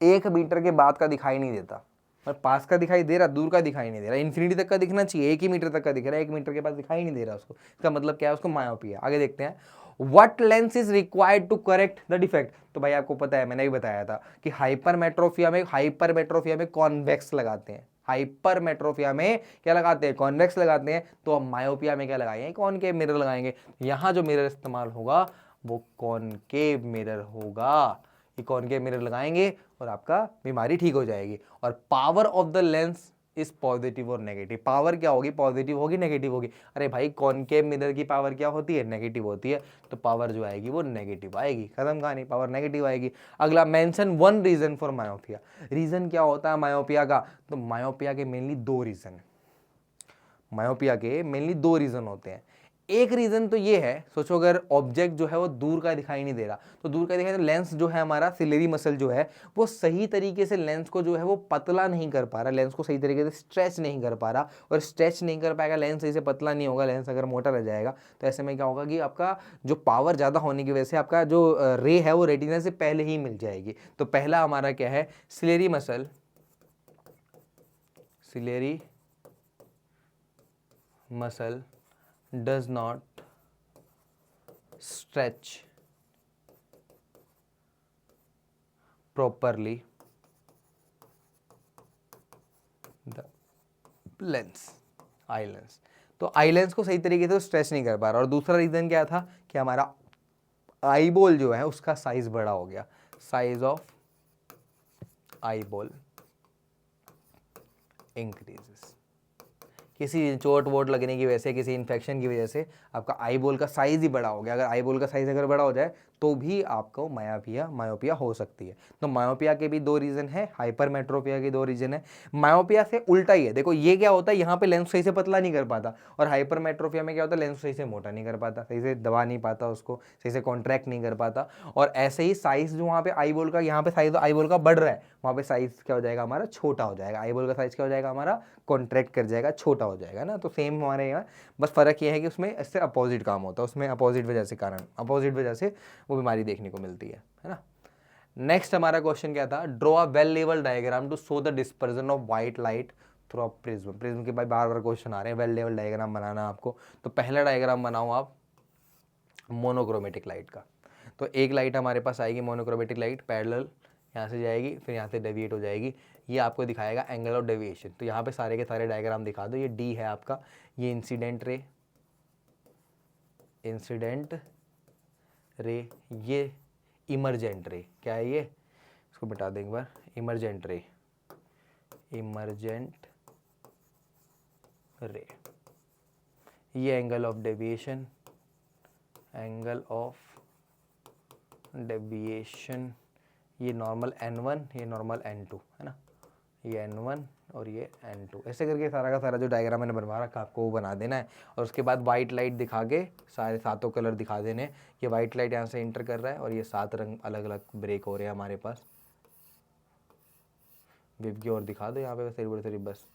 1 मीटर के बाद का दिखाई नहीं देता, पर पास का दिखाई दे रहा, दूर का दिखाई नहीं दे रहा। इन्फिनिटी तक का दिखना चाहिए, 1 ही मीटर तक का दिख रहा है, 1 मीटर के पास दिखाई नहीं दे रहा उसको। इसका मतलब क्या है, उसको मायोपिया। आगे देखते हैं, what lens is required to correct the defect. तो भाई आपको पता है, मैंने भी बताया था कि हाइपरमेट्रोपिया में कॉन्वेक्स लगाते हैं। हाइपरमेट्रोपिया में क्या लगाते हैं, कॉन्वेक्स लगाते हैं। तो हम मायोपिया में क्या लगाएंगे, कॉनकेव मिरर लगाएंगे। यहाँ जो मिरर इस्तेमाल होगा वो कॉनकेव मिरर होगा। ये कॉनकेव मिरर लगाएंगे और आपका बीमारी ठीक हो जाएगी। और power of the lens is positive और नेगेटिव। पावर क्या होगी, पॉजिटिव होगी नेगेटिव होगी। अरे भाई कॉनकेव मिरर की पावर क्या होती है, नेगेटिव होती है, तो पावर जो आएगी वो नेगेटिव आएगी। खत्म कहानी, पावर नेगेटिव आएगी। अगला, mention 1 reason for myopia. Reason क्या होता है मायोपिया का, तो मायोपिया के मेनली 2 रीजन है। मायोपिया के मेनली 2 रीजन होते हैं। एक रीजन तो ये है, सोचो अगर ऑब्जेक्ट जो है वो दूर का दिखाई नहीं दे रहा, तो दूर का दिखाई, तो लेंस जो है हमारा सिलेरी मसल जो है वो सही तरीके से लेंस को जो है वो पतला नहीं कर पा रहा, लेंस को सही तरीके से स्ट्रेच नहीं कर पा रहा। और स्ट्रेच नहीं कर पाएगा, लेंस सही से पतला नहीं होगा, लेंस अगर मोटा रह जाएगा तो ऐसे में क्या होगा कि आपका जो पावर ज़्यादा होने की वजह से आपका जो रे है वो रेटिना से पहले ही मिल जाएगी। तो पहला हमारा क्या है, ciliary muscle, ciliary muscle does not stretch properly the lens, eye lens. तो आई लेंस को सही तरीके से स्ट्रेच नहीं कर पा रहा। और दूसरा रीजन क्या था कि हमारा आई बॉल जो है उसका साइज बड़ा हो गया, size of eye ball increases. किसी चोट वोट लगने की वजह से, किसी इन्फेक्शन की वजह से आपका आई बॉल का साइज ही बड़ा हो गया। अगर आई बॉल का साइज अगर बड़ा हो जाए तो भी आपको मायोपिया हो सकती है। तो मायोपिया के भी 2 रीजन है, हाइपरमेट्रोपिया के 2 रीजन है। मायोपिया से उल्टा ही है, देखो ये क्या होता है, यहाँ पे लेंस सही से पतला नहीं कर पाता, और हाइपरमेट्रोपिया में क्या होता है, लेंस सही से मोटा नहीं कर पाता, सही से दबा नहीं पाता, उसको सही से कॉन्ट्रैक्ट नहीं कर पाता। और ऐसे ही साइज जो वहाँ पे आई बॉल का, यहाँ पे साइज आई बॉल का बढ़ रहा है, वहाँ पे साइज क्या हो जाएगा हमारा, छोटा हो जाएगा। आई बॉल का साइज क्या हो जाएगा हमारा, कॉन्ट्रैक्ट कर जाएगा, छोटा हो जाएगा ना। तो सेम हमारे यहाँ बस फर्क ये है कि उसमें इससे अपोजिट काम होता है, उसमें अपोजिट वजह से वो बीमारी देखने को मिलती है ना। नेक्स्ट हमारा क्वेश्चन क्या था, draw a well level diagram to show the dispersion of white light through a prism. Prism के भाई बार बार क्वेश्चन आ रहे हैं, वेल लेवल डायग्राम बनाना आपको। तो पहला डायग्राम बनाओ आप मोनोक्रोमेटिक लाइट का। तो एक लाइट हमारे पास आएगी मोनोक्रोमेटिक लाइट, पैरेलल यहाँ से जाएगी, फिर यहाँ से डेविएट हो जाएगी, ये आपको दिखाएगा एंगल ऑफ डेविएशन। तो यहाँ पे सारे के सारे डायग्राम दिखा दो। ये डी है आपका, ये इंसिडेंट रे, इंसिडेंट रे, ये इमरजेंट रे, क्या है ये, इसको बता दें एक बार, इमरजेंट रे, इमरजेंट रे, ये angle of deviation, angle of deviation, ये नॉर्मल n1, ये नॉर्मल n2 है ना, ये n1 और ये n2, ऐसे करके सारा का सारा जो डायग्राम मैंने बनवा रखा आपको वो बना देना है। और उसके बाद वाइट लाइट दिखा के सारे सातों कलर दिखा देने। ये वाइट लाइट यहाँ से इंटर कर रहा है और ये 7 रंग अलग अलग ब्रेक हो रहे हैं हमारे पास। विव की ओर दिखा दो यहाँ पे सिर्फ बस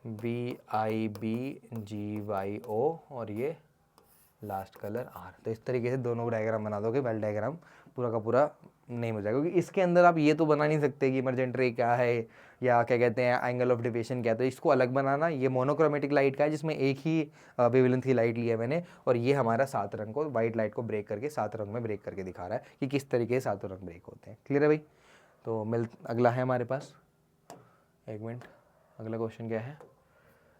VIBGYO और ये लास्ट कलर R। तो इस तरीके से दोनों डायग्राम बना दोगे, वेल डायग्राम पूरा का पूरा नहीं हो जाएगा, क्योंकि इसके अंदर आप ये तो बना नहीं सकते कि इमरजेंट रे क्या है या क्या कहते हैं एंगल ऑफ डेविएशन क्या है। तो इसको अलग बनाना। ये मोनोक्रोमेटिक लाइट का है जिसमें एक ही वेवलेंथ की लाइट ली है मैंने, और ये हमारा 7 रंग को, वाइट लाइट को ब्रेक करके 7 रंग में ब्रेक करके दिखा रहा है कि किस तरीके से 7 रंग ब्रेक होते हैं। क्लियर है भाई। तो अगला है हमारे पास, एक मिनट, अगला क्वेश्चन क्या है,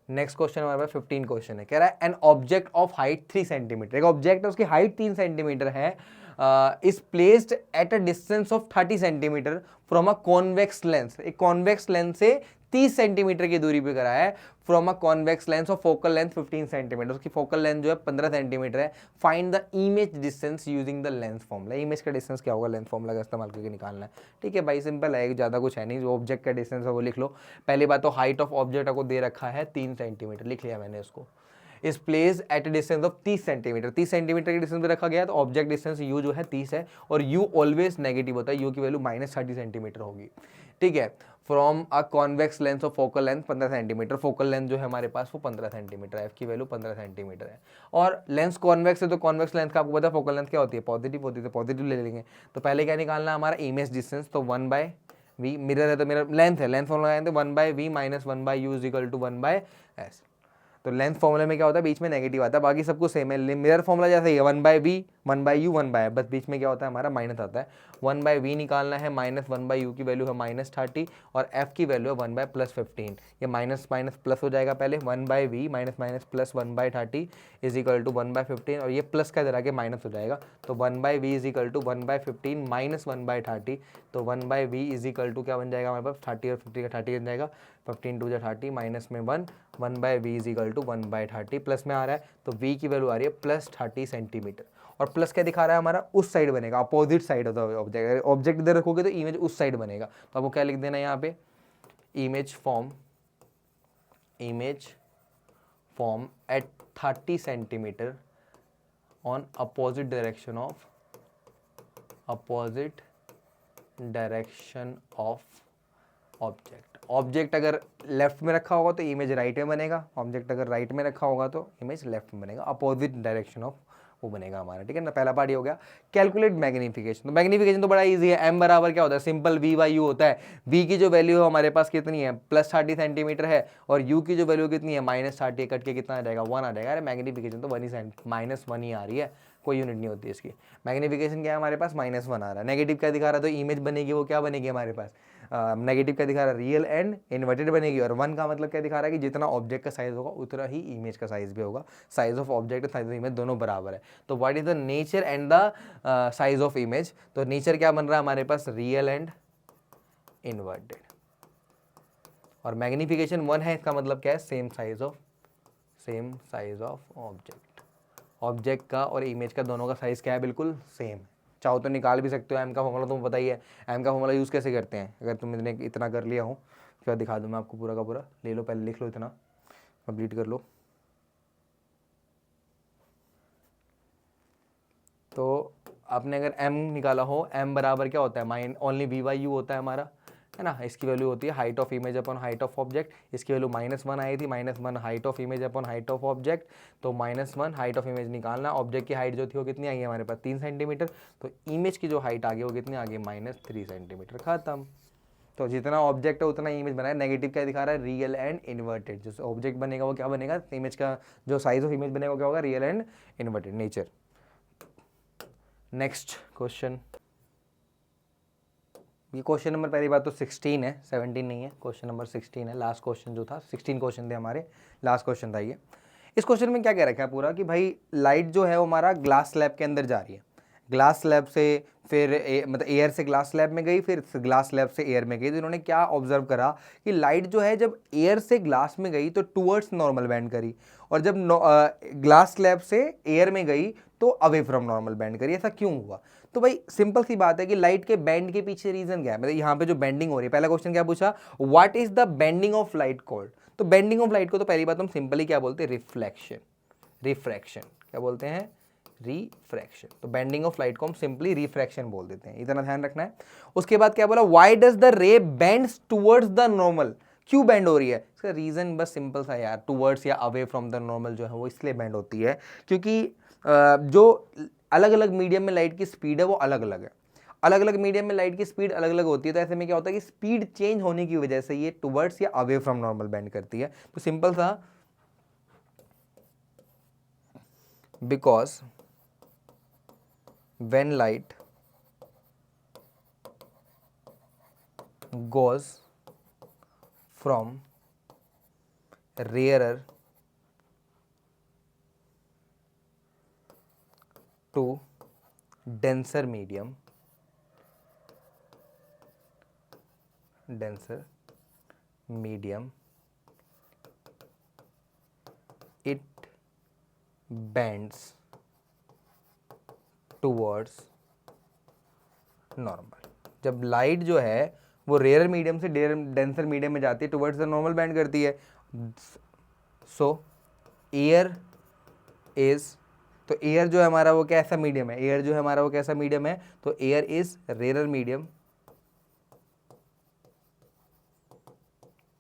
नेक्स्ट क्वेश्चन हमारे पास 15 क्वेश्चन है। कह रहा है an object of height 3 centimetre, एक ऑब्जेक्ट है उसकी हाइट 3 सेंटीमीटर है, is placed at a distance of 30 centimetre from a convex lens. एक कॉन्वेक्स लेंस से 30 सेंटीमीटर की दूरी पे करा है, from a convex lens of focal length 15 centimetre, उसकी फोकल लेंथ जो है 15 सेंटीमीटर है। Find the image distance using the lens formula. Image का डिस्टेंस क्या होगा, लेंस फॉर्मूला का इस्तेमाल करके निकालना है। ठीक है भाई, सिंपल है, ज़्यादा कुछ है नहीं, जो ऑब्जेक्ट का डिस्टेंस है वो लिख लो। पहली बात तो हाइट ऑफ ऑब्जेक्ट को दे रखा है 3 सेंटीमीटर, लिख लिया मैंने उसको। इस place at distance of 30 centimetre, 30 centimetre के डिस्टेंस पे रखा गया, तो ऑब्जेक्ट डिस्टेंस यू जो है 30 है, और यू ऑलवेज नेगेटिव होता है, यू की वैल्यू -30 सेंटीमीटर होगी। ठीक है, from a convex lens of focal length 15 centimetre, focal length जो है हमारे पास वो 15 सेंटीमीटर है, एफ की वैल्यू 15 सेंटीमीटर है। और लेंस कॉन्वेक्स है तो कॉन्वेक्स लेंथ का आपको पता है फोकल लेंथ क्या होती है, पॉजिटिव होती है, तो पॉजिटिव ले लेंगे। तो पहले क्या निकालना है हमारा इमेज डिस्टेंस, तो 1/v, मिरर है तो मिरर लेंथ है, लेंथ फॉर्मूला लगाएंगे 1/v minus 1/u is equal to 1/s। तो लेंथ फॉर्मूले में क्या होता है, बीच में नेगेटिव आता है, बाकी सब कुछ सेम है। मिरर फॉर्मूला जैसे ही है 1/v 1/u 1/f, बस बीच में क्या होता है हमारा माइनस आता है। 1/v निकालना है, माइनस 1/u की वैल्यू है -30 और f की वैल्यू है 1/+15। ये माइनस माइनस प्लस हो जाएगा पहले, 1/v minus minus plus 1/30 is equal to 1/15, और ये प्लस का इधर आके माइनस हो जाएगा, तो 1/v is equal to 1/15 minus 1/30। तो 1/v इज इक्वल टू क्या बन जाएगा हमारे पास, 30 और 50 का 30 बन जाएगा, 15 2 30 माइनस में 1/v is equal to 1/30, plus में आ रहा है तो v की वैल्यू आ रही है +30 सेंटीमीटर। और प्लस क्या दिखा रहा है हमारा, उस साइड बनेगा, opposite side of the object. Object इधर रखोगे तो इमेज उस साइड बनेगा, तो आपको क्या लिख देना है यहाँ पे, image form at 30 centimetre on opposite direction of object. Object अगर लेफ्ट में रखा होगा तो इमेज राइट में बनेगा, ऑब्जेक्ट अगर राइट में रखा होगा तो इमेज लेफ्ट में बनेगा, अपोजिट डायरेक्शन ऑफ वो बनेगा हमारा। ठीक है ना, पहला पार्ट ये हो गया। कैलकुलेट मैग्नीफिकेशन, तो मैग्नीफिकेशन तो बड़ा इजी है, m बराबर क्या होता है, सिंपल v/u होता है। v की जो वैल्यू है हमारे पास कितनी है, +30 सेंटीमीटर है, और u की जो वैल्यू कितनी है, -30, कट के कितना आ जाएगा, 1 आ जाएगा। अरे मैग्नीफिकेशन तो -1 ही आ रही है, कोई यूनिट नहीं होती इसकी। मैग्नीफिकेशन क्या है हमारे पास, -1 आ रहा है। नेगेटिव क्या दिखा रहा है, तो इमेज बनेगी वो क्या बनेगी हमारे पास, नेगेटिव क्या दिखा रहा है, रियल एंड इन्वर्टेड बनेगी। और 1 का मतलब क्या दिखा रहा है कि जितना ऑब्जेक्ट का साइज होगा उतना ही इमेज का साइज भी होगा, साइज ऑफ ऑब्जेक्ट और साइज ऑफ इमेज दोनों बराबर है। तो what is the nature and the size of image, तो नेचर क्या बन रहा है हमारे पास, रियल एंड इन्वर्टेड, और मैग्निफिकेशन 1 है, इसका मतलब क्या है, same size of object. Object का और इमेज का दोनों का साइज क्या है, बिल्कुल सेम। चाहो तो निकाल भी सकते हो, एम का फॉर्मूला तुम्हें पता ही है, एम का फॉर्मूला यूज़ कैसे करते हैं, अगर तुमने इतना कर लिया हो फिर दिखा दूँ मैं आपको पूरा का पूरा, ले लो पहले लिख लो, इतना कंप्लीट कर लो। तो आपने अगर m निकाला हो, m बराबर क्या होता है, ओनली v/u होता है हमारा, है ना, इसकी वैल्यू होती है height of image upon height of object, इसकी वैल्यू -1 आई थी, -1 height of image upon height of object, तो -1 हाइट ऑफ इमेज निकालना, ऑब्जेक्ट की हाइट जो थी वो कितनी आई है हमारे पास 3 सेंटीमीटर, तो इमेज की जो हाइट आ गई वो कितनी आ गई -3 सेंटीमीटर, खत्म। तो जितना ऑब्जेक्ट है उतना इमेज बनाया। नेगेटिव क्या दिखा रहा है, रियल एंड इन्वर्टेड, जो ऑब्जेक्ट बनेगा वो क्या बनेगा, इमेज का जो साइज ऑफ इमेज बनेगा वो क्या होगा, real and inverted nature. Next question, ये क्वेश्चन नंबर पहली बात तो 16 है, 17 नहीं है, क्वेश्चन नंबर 16 है। लास्ट क्वेश्चन जो था, 16 क्वेश्चन थे हमारे, लास्ट क्वेश्चन था ये। इस क्वेश्चन में क्या कह रखा है पूरा कि भाई लाइट जो है वो हमारा ग्लास स्लैब के अंदर जा रही है, ग्लास स्लैब से फिर मतलब एयर से ग्लास स्लैब में गई, फिर ग्लास स्लैब से एयर में गई। तो इन्होंने क्या ऑब्जर्व करा कि लाइट जो है जब एयर से ग्लास में गई तो टूवर्ड्स नॉर्मल बैंड करी, और जब ग्लास स्लैब से एयर में गई तो अवे फ्रॉम नॉर्मल बैंड करी। ऐसा क्यों हुआ? तो भाई सिंपल सी बात है कि लाइट के बैंड के पीछे रीजन क्या है, मतलब यहाँ पे जो बेंडिंग हो रही है, पहला क्वेश्चन क्या पूछा, what is the bending of light called. तो बेंडिंग ऑफ लाइट को तो पहली बात हम सिंपली क्या बोलते हैं, रिफ्लेक्शन, रिफ्रैक्शन, क्या बोलते हैं, रिफ्रैक्शन। तो बेंडिंग ऑफ लाइट को हम सिंपली रिफ्रैक्शन बोल देते हैं, इतना ध्यान रखना है। उसके बाद क्या बोला, why does the ray bends towards the normal, क्यों बेंड हो रही है, इसका रीजन बस सिंपल सा यार, टुवर्ड्स या अवे फ्रॉम द नॉर्मल जो है वो इसलिए बेंड होती है क्योंकि जो अलग अलग मीडियम में लाइट की स्पीड है वो अलग अलग है, अलग अलग मीडियम में लाइट की स्पीड अलग अलग होती है। तो ऐसे में क्या होता है कि स्पीड चेंज होने की वजह से ये टुवर्ड्स या अवे फ्रॉम नॉर्मल बेंड करती है। तो सिंपल सा, because when light goes from rarer to denser medium, it bends towards normal. जब लाइट जो है वो रेयर मीडियम से डेंसर मीडियम में जाती है, टुवर्ड्स द नॉर्मल बैंड करती है। सो एयर इज, तो एयर जो है हमारा वो कैसा मीडियम है, एयर जो है हमारा वो कैसा मीडियम है, तो air is rare medium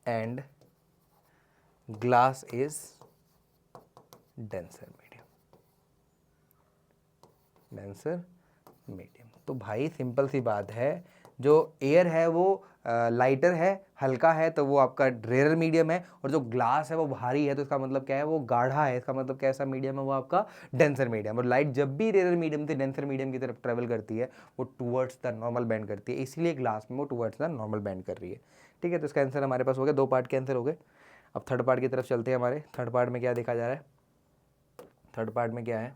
and glass is denser medium. तो भाई सिंपल सी बात है, जो एयर है वो लाइटर है, हल्का है, तो वो आपका रेयर मीडियम है, और जो ग्लास है वो भारी है, तो इसका मतलब क्या है, वो गाढ़ा है, इसका मतलब कैसा मीडियम है, वो आपका डेंसर मीडियम। और लाइट जब भी रेयर मीडियम से डेंसर मीडियम की तरफ ट्रेवल करती है वो टुवर्ड्स द नॉर्मल बैंड करती है, इसीलिए ग्लास में वो टुवर्ड्स द नॉर्मल बैंड कर रही है। ठीक है, तो इसका आंसर हमारे पास हो गया, 2 पार्ट के आंसर हो गए। अब थर्ड पार्ट की तरफ चलते हैं। हमारे थर्ड पार्ट में क्या देखा जा रहा है, थर्ड पार्ट में क्या है,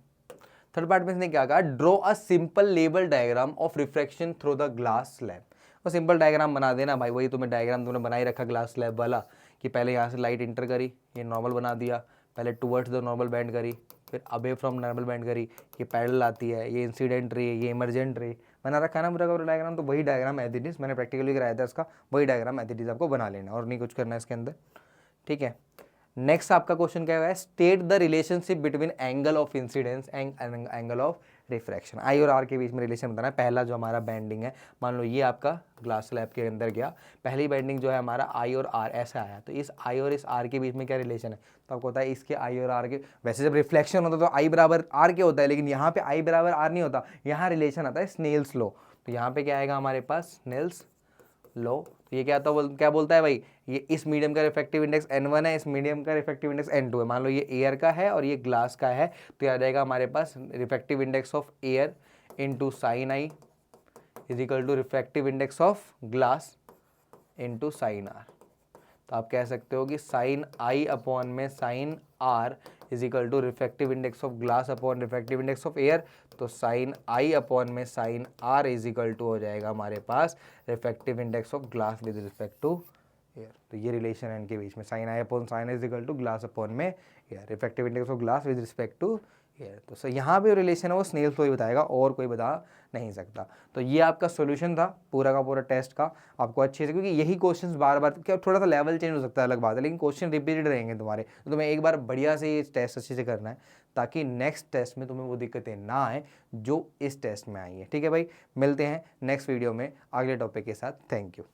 थर्ड पार्ट में इसने क्या कहा, draw a simple level diagram of refraction through the glass slab. वो सिंपल डायग्राम बना देना भाई, वही तुम्हें डायग्राम तुमने बना ही रखा ग्लास स्लैब वाला, कि पहले यहाँ से लाइट इंटर करी, ये नॉर्मल बना दिया, पहले टुवर्ड्स द नॉर्मल बैंड करी, फिर अवे फ्रॉम नॉर्मल बैंड करी, ये पैरेलल आती है, ये इंसिडेंट रे, ये इमरजेंट रे, बना रखा है ना पूरा का डायग्राम। तो वही डायग्राम एज इट इज मैंने प्रैक्टिकली कराया था इसका, वही डायग्राम एज इट इज आपको बना लेना और नहीं कुछ करना है इसके अंदर। ठीक है, नेक्स्ट आपका क्वेश्चन क्या है, state the relationship between angle of incidence and angle of refraction. I और आर के बीच में रिलेशन बताना है। पहला जो हमारा बैंडिंग है, मान लो ये आपका ग्लास स्लैब के अंदर गया, पहली बैंडिंग जो है हमारा आई और आर ऐसा आया, तो इस आई और इस आर के बीच में क्या रिलेशन है, तो आपको होता है इसके आई और आर के, वैसे जब रिफ्लेक्शन होता है तो आई बराबर आर के होता है, लेकिन यहाँ पे आई बराबर आर नहीं होता, यहाँ रिलेशन आता है स्नेल्स लॉ। तो यहाँ पे क्या आएगा हमारे पास, स्नेल्स लॉ। तो ये क्या बोलता है भाई, ये इस मीडियम का रिफ्रैक्टिव इंडेक्स n1 है, इस मीडियम का रिफ्रैक्टिव इंडेक्स n2 है। मान लो ये एयर का है और ये ग्लास का है, तो याद आएगा हमारे पास refractive index of air into sine I is equal to refractive index of glass into sine R. तो आप कह सकते हो कि साइन आई अपॉन में sine R is equal to refractive index of glass upon refractive index of air. तो साइन आई अपॉन में sine R is equal to हो जाएगा हमारे पास refractive index of glass with respect to air. तो ये रिलेशन है इनके बीच में, sine I upon sine is equal to glass upon में air, refractive index of glass with respect to air. तो सर यहाँ पे रिलेशन है वो स्नेल्स लॉ ही बताएगा, और कोई बता नहीं सकता। तो ये आपका सॉल्यूशन था पूरा का पूरा टेस्ट का, आपको अच्छे से, क्योंकि यही क्वेश्चंस बार बार, क्या थोड़ा सा लेवल चेंज हो सकता है अलग बात है, लेकिन क्वेश्चन रिपीटेड रहेंगे तुम्हारे, तो तुम्हें एक बार बढ़िया से ये टेस्ट अच्छे से करना है, ताकि नेक्स्ट टेस्ट में तुम्हें वो दिक्कतें ना आए जो इस टेस्ट में आई है। ठीक है भाई, मिलते हैं नेक्स्ट वीडियो में अगले टॉपिक के साथ। Thank you.